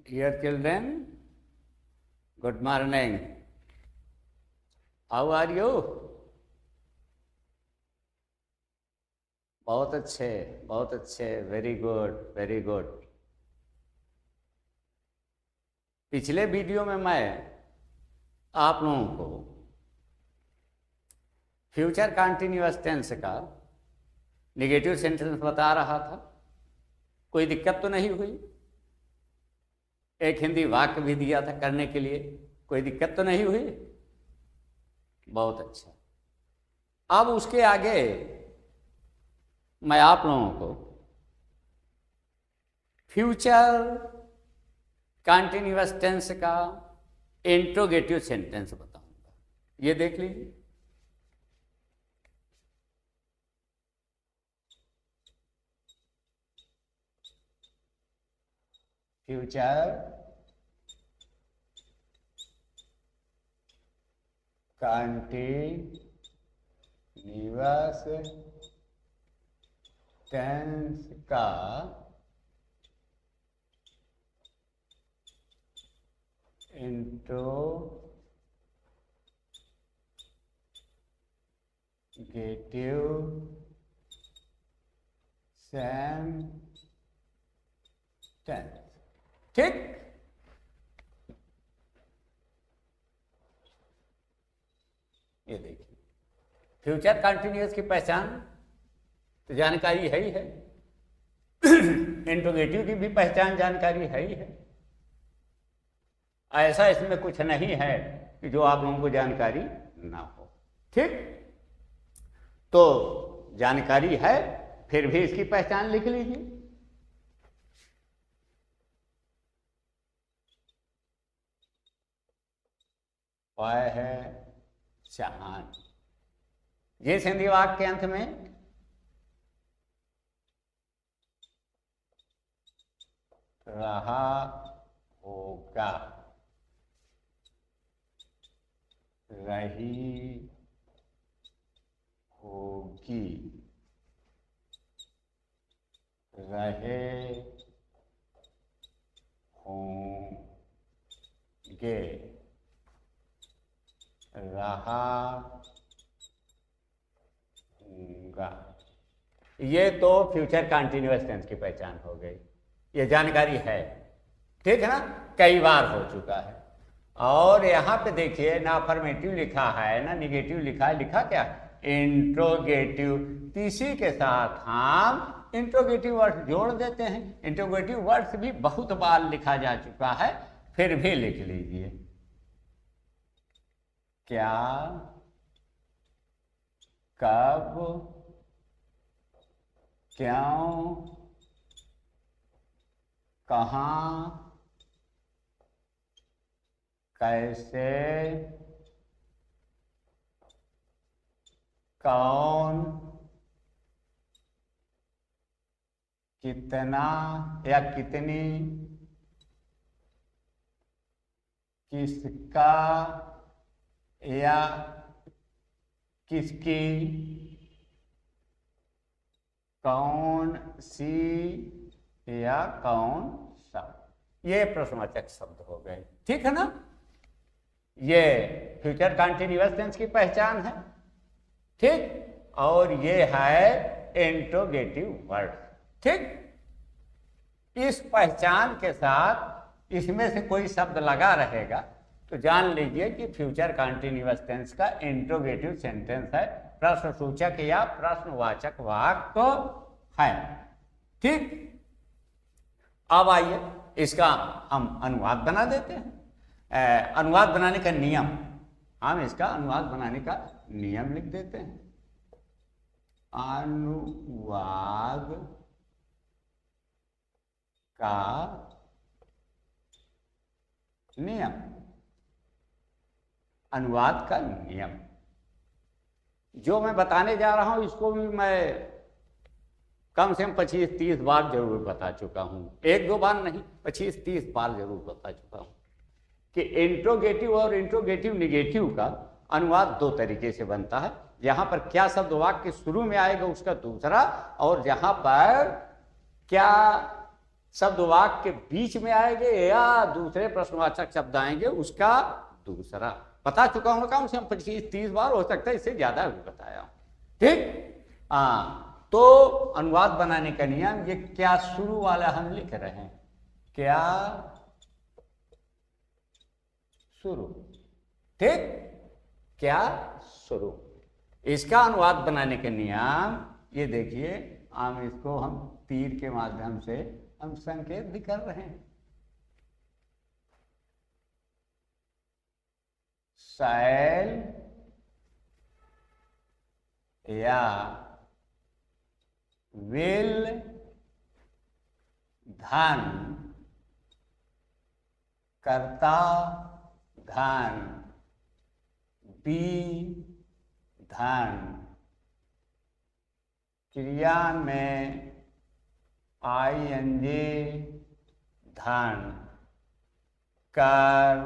Dear children, good morning. How are you? बहुत अच्छे, very good. पिछले वीडियो में मैं आप लोगों को फ्यूचर कंटिन्यूअस टेंस का नेगेटिव सेंटेंस बता रहा था। कोई दिक्कत तो नहीं हुई? एक हिंदी वाक्य भी दिया था करने के लिए, कोई दिक्कत तो नहीं हुई? बहुत अच्छा। अब उसके आगे मैं आप लोगों को फ्यूचर कंटिन्यूअस टेंस का इंट्रोगेटिव सेंटेंस बताऊंगा। ये देख लीजिए। फ्यूचर कंटिन्यूअस टेंस का इंट्रोगेटिव सेंटेंस। ठीक, ये देखिए फ्यूचर कंटिन्यूअस की पहचान तो जानकारी है ही है, इंट्रोगेटिव की भी पहचान जानकारी है ही है। ऐसा इसमें कुछ नहीं है कि जो आप लोगों को जानकारी ना हो। ठीक, तो जानकारी है, फिर भी इसकी पहचान लिख लीजिए। पहचान, जिस हिंदी वाक्य के अंत में रहा होगा, रही होगी, रहे होंगे, रहा होगा, ये तो फ्यूचर कंटिन्यूअस टेंस की पहचान हो गई। ये जानकारी है, ठीक है ना, कई बार हो चुका है। और यहाँ पे देखिए ना अफर्मेटिव लिखा है ना निगेटिव लिखा है, लिखा क्या इंट्रोगेटिव। इसी के साथ हम इंट्रोगेटिव वर्ड्स जोड़ देते हैं। इंट्रोगेटिव वर्ड्स भी बहुत बार लिखा जा चुका है, फिर भी लिख लीजिए। क्या, कब, क्यों, कहाँ, कैसे, कौन, कितना या कितनी, किसका या किसकी, कौन सी या कौन सा। ये प्रश्नवाचक शब्द हो गए, ठीक है ना। ये फ्यूचर कंटिन्यूअस टेंस की पहचान है, ठीक। और ये है इंट्रोगेटिव वर्ड, ठीक। इस पहचान के साथ इसमें से कोई शब्द लगा रहेगा तो जान लीजिए कि फ्यूचर कंटिन्यूअस टेंस का इंट्रोगेटिव सेंटेंस है, प्रश्नसूचक या प्रश्नवाचक वाक्य है, ठीक। अब आइए इसका हम अनुवाद बना देते हैं। अनुवाद बनाने का नियम, हम इसका अनुवाद बनाने का नियम लिख देते हैं। अनुवाद का नियम, अनुवाद का नियम जो मैं बताने जा रहा हूं इसको भी मैं कम से कम 25-30 बार जरूर बता चुका हूं, एक दो बार नहीं, 25-30 बार जरूर बता चुका हूं कि इंट्रोगेटिव और इंट्रोगेटिव निगेटिव का अनुवाद दो तरीके से बनता है। जहां पर क्या शब्द वाक्य शुरू में आएगा उसका दूसरा, और जहां पर क्या शब्द वाक्य के बीच में आएंगे या दूसरे प्रश्नवाचक शब्द आएंगे उसका दूसरा। बता चुका हूं कम से कम 25-30 बार, हो सकता है इससे ज्यादा भी बताया हूं। ठीक, हाँ। तो अनुवाद बनाने का नियम, ये क्या शुरू वाला हम लिख रहे हैं, क्या शुरू। ठीक, क्या शुरू, इसका अनुवाद बनाने के नियम ये देखिए, इसको हम तीर के माध्यम से हम संकेत भी कर रहे हैं। शैल या विल धन कर्ता धन बी धन क्रिया में आईएनजी धन कर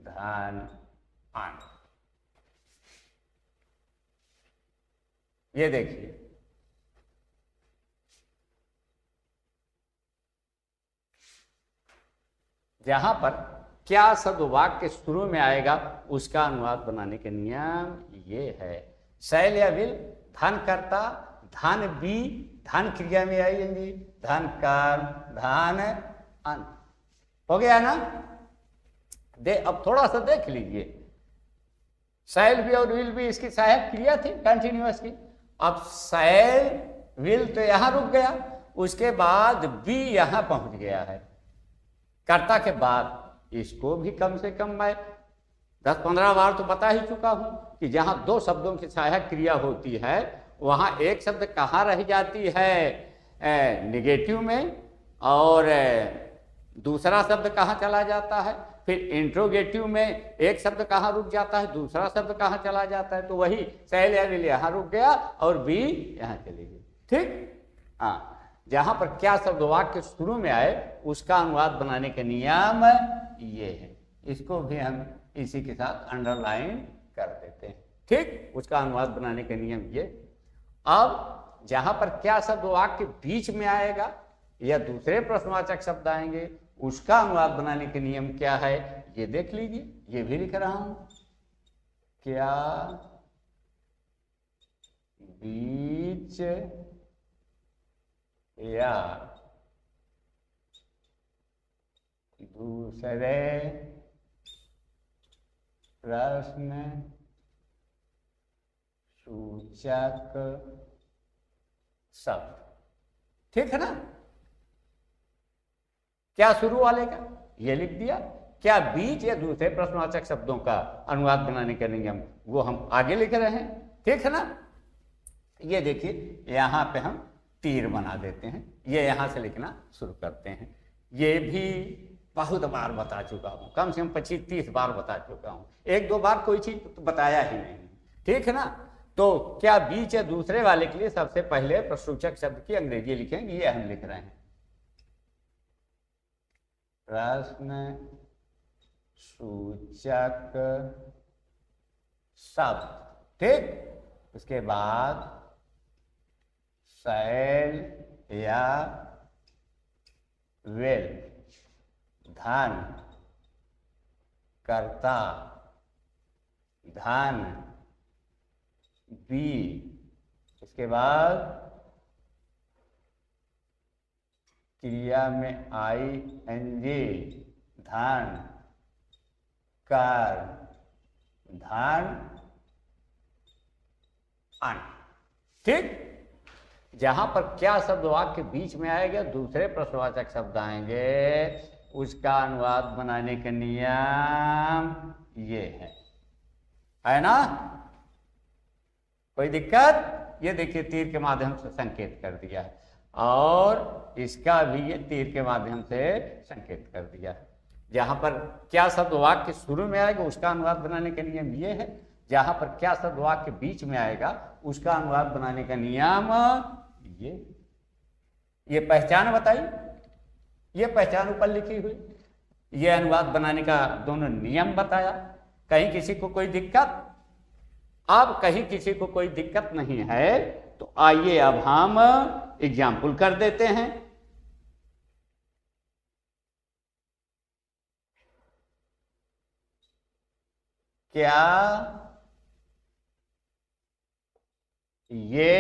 धन आन। ये देखिए, जहां पर क्या शब्द वाक्य के शुरू में आएगा उसका अनुवाद बनाने के नियम ये है। शैल या विल धन कर्ता धन बी धन क्रिया में आएंगे धन कर धन अन। हो गया ना। अब थोड़ा सा देख लीजिए, शैल भी और विल भी इसकी सहायक क्रिया थी कंटिन्यूअस की। अब शैल विल तो यहां रुक गया, उसके बाद बी यहां पहुंच गया है कर्ता के बाद। इसको भी कम से कम मैं 10-15 बार तो बता ही चुका हूं कि जहां दो शब्दों की सहायक क्रिया होती है वहां एक शब्द कहाँ रह जाती है, निगेटिव में, और दूसरा शब्द कहाँ चला जाता है, फिर इंट्रोगेटिव में एक शब्द कहाँ रुक जाता है, दूसरा शब्द कहाँ चला जाता है। तो वही शैल या विल यहाँ रुक गया और बी यहाँ चली गई। ठीक, हाँ। जहां पर क्या शब्द वाक्य शुरू में आए उसका अनुवाद बनाने के नियम ये है। इसको भी हम इसी के साथ अंडरलाइन कर देते हैं। ठीक, उसका अनुवाद बनाने के नियम ये। अब जहां पर क्या शब्द वाक्य बीच में आएगा या दूसरे प्रश्नवाचक शब्द आएंगे उसका अनुवाद बनाने के नियम क्या है, ये देख लीजिए। ये भी लिख रहा हूं, क्या बीच या दूसरे प्रश्न सूचक शब्द। ठीक है ना। क्या शुरू वाले का ये लिख दिया, क्या बीच या दूसरे प्रश्नवाचक शब्दों का अनुवाद बनाने का नियम वो हम आगे लिख रहे हैं। ठीक है ना। ये देखिए, यहां पे हम तीर बना देते हैं, ये यहां से लिखना शुरू करते हैं। ये भी बहुत बार बता चुका हूं, कम से कम 25-30 बार बता चुका हूं, 1-2 बार कोई चीज तो बताया ही नहीं। ठीक है ना। तो क्या बीच या दूसरे वाले के लिए सबसे पहले प्रश्नसूचक शब्द की अंग्रेजी लिखेंगे, ये हम लिख रहे हैं प्रश्न सूचक शब्द। ठीक, उसके बाद शैल या विल धन कर्ता धन बी, उसके बाद क्रिया में आईएनजी धन कर धन अन। ठीक, जहां पर क्या शब्द वाक्य के बीच में आएगा दूसरे प्रश्नवाचक शब्द आएंगे उसका अनुवाद बनाने का नियम ये है ना। कोई दिक्कत? ये देखिए तीर के माध्यम से संकेत कर दिया है और इसका भी ये तीर के माध्यम से संकेत कर दिया है। जहां पर क्या शब्द वाक्य शुरू में आएगा उसका अनुवाद बनाने का नियम ये है, जहां पर क्या शब्द वाक्य बीच में आएगा उसका अनुवाद बनाने का नियम ये पहचान बताई, ये पहचान ऊपर लिखी हुई, ये अनुवाद बनाने का दोनों नियम बताया। कहीं किसी को कोई दिक्कत? अब कहीं किसी को कोई दिक्कत नहीं है तो आइए अब हम एग्जाम्पल कर देते हैं। क्या ये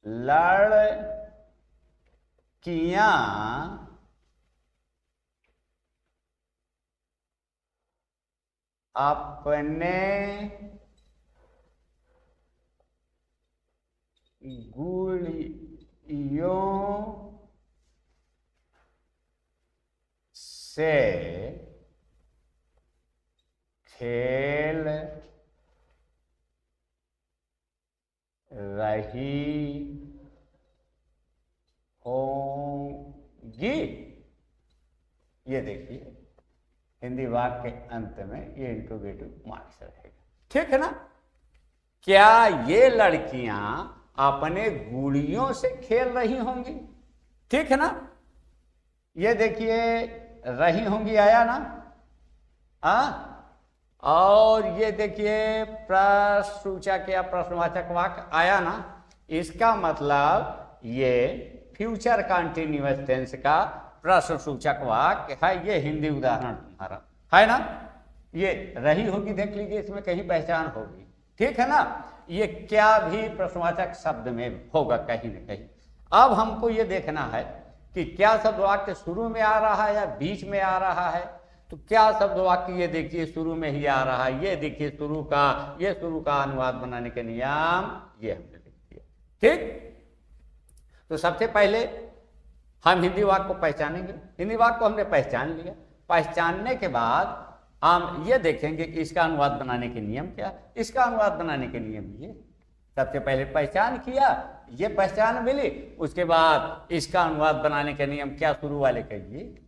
लड़कियां अपने गुड़ियों से खेल रही होंगी। ये देखिए हिंदी वाक्य के अंत में ये इंट्रोगेटिव मार्क्स रहेगा, ठीक है ना। क्या ये लड़कियां अपने गुड़ियों से खेल रही होंगी, ठीक है ना। ये देखिए रही होंगी आया ना, और ये देखिए प्रश्नसूचक या प्रश्नवाचक वाक्य आया ना। इसका मतलब ये फ्यूचर कंटिन्यूअस टेंस का प्रश्नसूचक वाक्य है। ये हिंदी उदाहरण तुम्हारा है ना। ये रही होगी देख लीजिए, इसमें कहीं पहचान होगी, ठीक है ना। ये क्या भी प्रश्नवाचक शब्द में होगा कहीं न कहीं। अब हमको ये देखना है कि क्या शब्द वाक्य शुरू में आ रहा है या बीच में आ रहा है। तो क्या शब्द वाक्य ये देखिए शुरू में ही आ रहा है। ये देखिए शुरू का अनुवाद बनाने के नियम ये हमने लिख दिया, ठीक। तो सबसे पहले हम हिंदी वाक्य को पहचानेंगे। हिंदी वाक्य को हमने पहचान लिया। पहचानने के बाद हम ये देखेंगे कि इसका अनुवाद बनाने के नियम क्या। इसका अनुवाद बनाने के नियम ये, सबसे पहले पहचान किया, ये पहचान मिली, उसके बाद इसका अनुवाद बनाने के नियम क्या, शुरू वाले कहिए।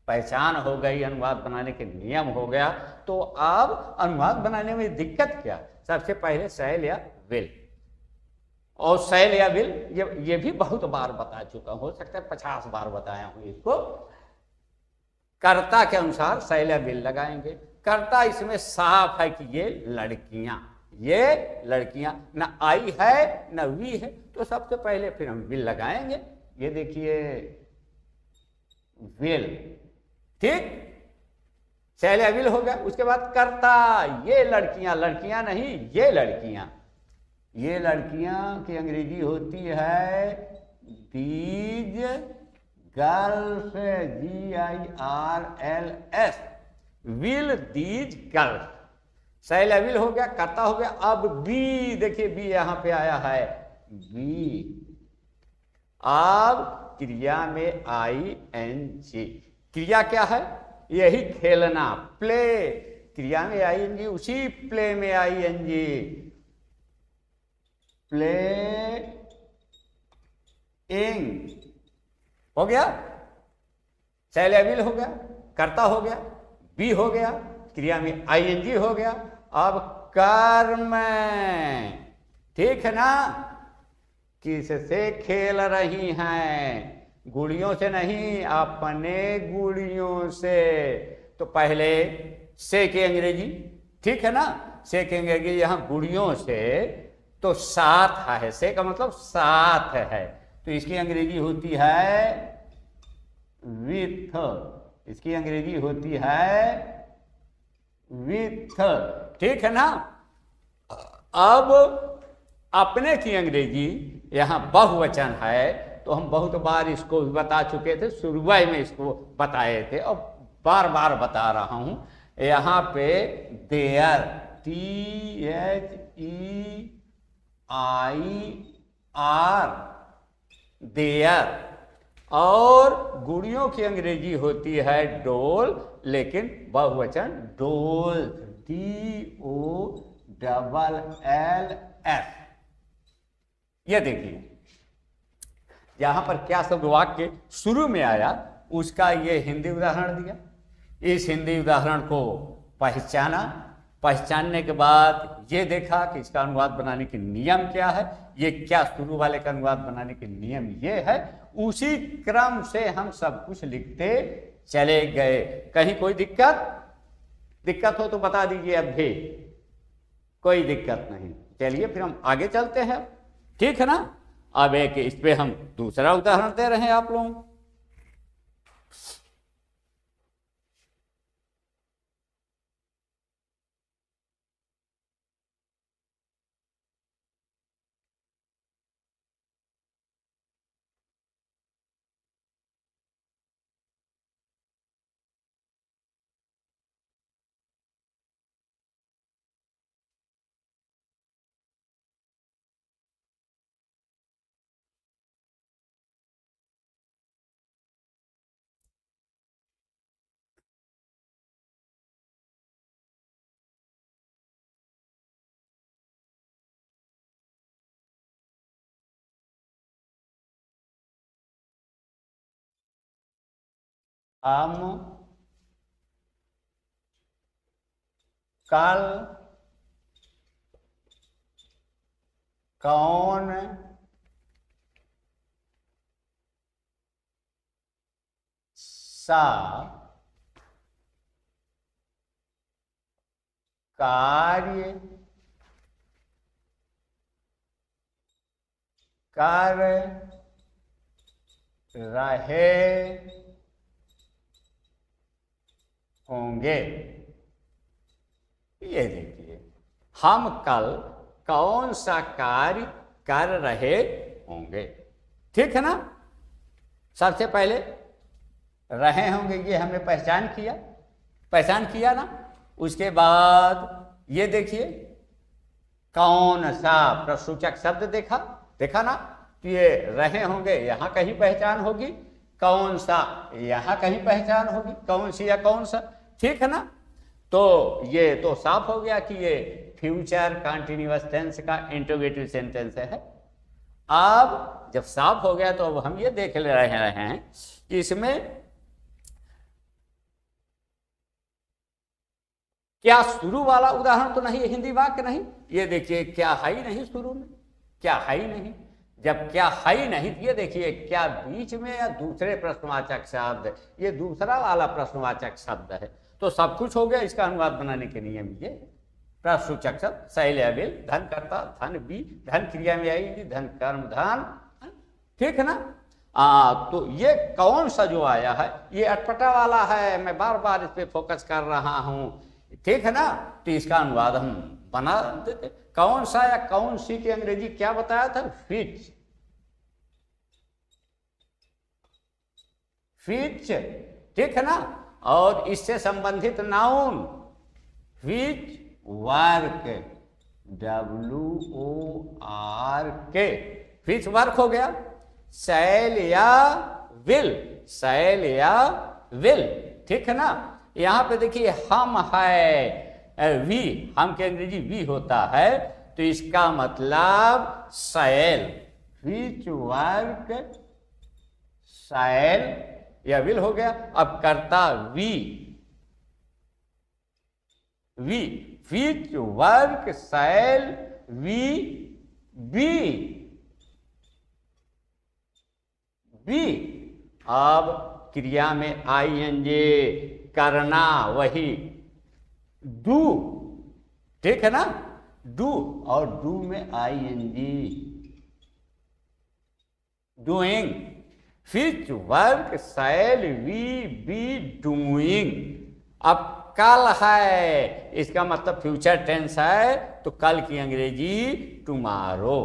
पहचान हो गई, अनुवाद बनाने के नियम हो गया। तो अब अनुवाद बनाने में दिक्कत क्या। सबसे पहले शैल या विल, और शैल या विल ये भी बहुत बार बता चुका, हो सकता है 50 बार बताया हूं इसको। कर्ता के अनुसार शैल या विल लगाएंगे। कर्ता इसमें साफ है कि ये लड़कियां, न आई है न वी है, तो सबसे पहले फिर हम विल लगाएंगे। ये देखिए विल, ठीक, शैल या विल हो गया। उसके बाद कर्ता, ये लड़कियां नहीं, ये लड़कियां की अंग्रेजी होती है these girls, GIRLS, will these girls. Shall या विल हो गया, कर्ता हो गया। अब बी, देखिए बी यहां पे आया है, बी। अब क्रिया में ING, क्रिया क्या है, यही खेलना, प्ले। क्रिया में ING, उसी प्ले में ING, प्ले इंग हो गया। शैल या विल हो गया, कर्ता हो गया, बी हो गया, क्रिया में ING हो गया। अब कर्म, ठीक है ना। किससे खेल रही हैं, गुड़ियों से नहीं, अपने गुड़ियों से। तो पहले से की अंग्रेजी, ठीक है ना, से की अंग्रेजी यहां गुड़ियों से, तो साथ है, से का मतलब साथ है, तो इसकी अंग्रेजी होती है विथ, इसकी अंग्रेजी होती है विथ, ठीक है ना। अब अपने की अंग्रेजी यहां बहुवचन है, तो हम बहुत बार इसको बता चुके थे, शुरुआत में इसको बताए थे और बार बार बता रहा हूं। यहां पे देयर, THEIR, देयर। और गुड़ियों की अंग्रेजी होती है डोल, लेकिन बहुवचन डोल, DOLLS। ये देखिए यहां पर क्या शब्द वाक्य शुरू में आया, उसका ये हिंदी उदाहरण दिया। इस हिंदी उदाहरण को पहचाना, पहचानने के बाद ये देखा कि इसका अनुवाद बनाने के नियम क्या है, ये क्या शुरू वाले का अनुवाद बनाने के नियम ये है। उसी क्रम से हम सब कुछ लिखते चले गए। कहीं कोई दिक्कत हो तो बता दीजिए, अब भी कोई दिक्कत नहीं। चलिए फिर हम आगे चलते हैं, ठीक है ना। अब एक इस पे हम दूसरा उदाहरण दे रहे हैं आप लोगों। हम कल कौन सा कार्य कर रहे होंगे। ये देखिए, हम कल कौन सा कार्य कर रहे होंगे। ठीक है ना। सबसे पहले रहे होंगे ये हमने पहचान किया ना। उसके बाद ये देखिए, कौन सा प्रश्नसूचक शब्द देखा ना। तो ये रहे होंगे यहां कहीं पहचान होगी, कौन सा यहां कहीं पहचान होगी, कौन सी या कौन सा। ठीक है ना। तो ये तो साफ हो गया कि ये फ्यूचर कंटीन्यूअस टेंस का इंट्रोगेटिव सेंटेंस है। अब जब साफ हो गया तो अब हम ये देख ले रहे हैं कि इसमें क्या शुरू वाला उदाहरण तो नहीं है, हिंदी वाक्य नहीं। ये देखिए, क्या है ही नहीं शुरू में, क्या है ही नहीं। जब क्या है ही नहीं, ये देखिए, क्या बीच में या दूसरे प्रश्नवाचक शब्द, ये दूसरा वाला प्रश्नवाचक शब्द है। तो सब कुछ हो गया। इसका अनुवाद बनाने के नियम ये प्रश्नसूचक शब्द शैल या विल, धन कर्ता, धन बी, धन क्रिया में आएगी, धन कर्म धन। ठीक है ना। तो ये कौन सा जो आया है ये अटपटा वाला है, मैं बार बार इस पे फोकस कर रहा हूं। ठीक है ना। तो इसका अनुवाद हम बना देते। कौन सा या कौन सी की अंग्रेजी क्या बताया था? फिच। ठीक है ना। और इससे संबंधित noun which work, WORK, which work हो गया। शैल या विल। ठीक है ना। यहां पे देखिए, हम है वी, हम के अंग्रेजी वी होता है, तो इसका मतलब शैल, विच वर्क शैल या विल हो गया। अब करता we, which work shall we be. अब क्रिया में ING, करना वही डू। ठीक है ना। डू, और डू में ING, doing. Which work shall we be doing. अब कल है, इसका मतलब फ्यूचर टेंस है, तो कल की अंग्रेजी टुमारो,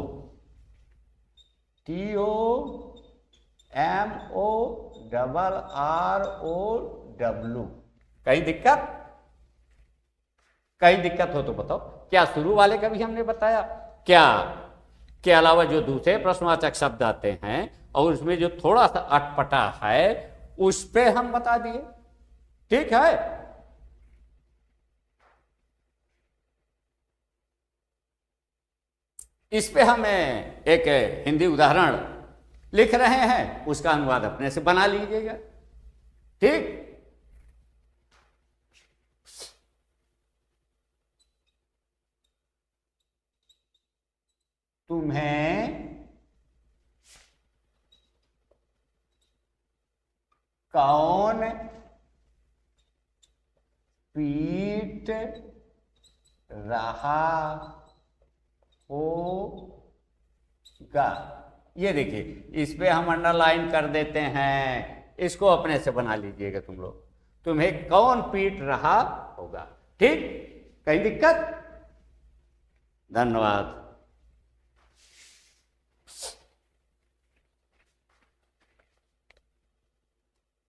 TOMORROW। कहीं दिक्कत हो तो बताओ। क्या शुरू वाले का भी हमने बताया? क्या के अलावा जो दूसरे प्रश्नवाचक शब्द आते हैं और उसमें जो थोड़ा सा अटपटा है उस पे हम बता दिए। ठीक है। इस पे हम एक हिंदी उदाहरण लिख रहे हैं, उसका अनुवाद अपने से बना लीजिएगा। ठीक। तुम्हें कौन पीट रहा होगा। ये देखिए, इस पे हम अंडरलाइन कर देते हैं, इसको अपने से बना लीजिएगा तुम लोग। तुम्हें कौन पीट रहा होगा। ठीक। कहीं दिक्कत? धन्यवाद।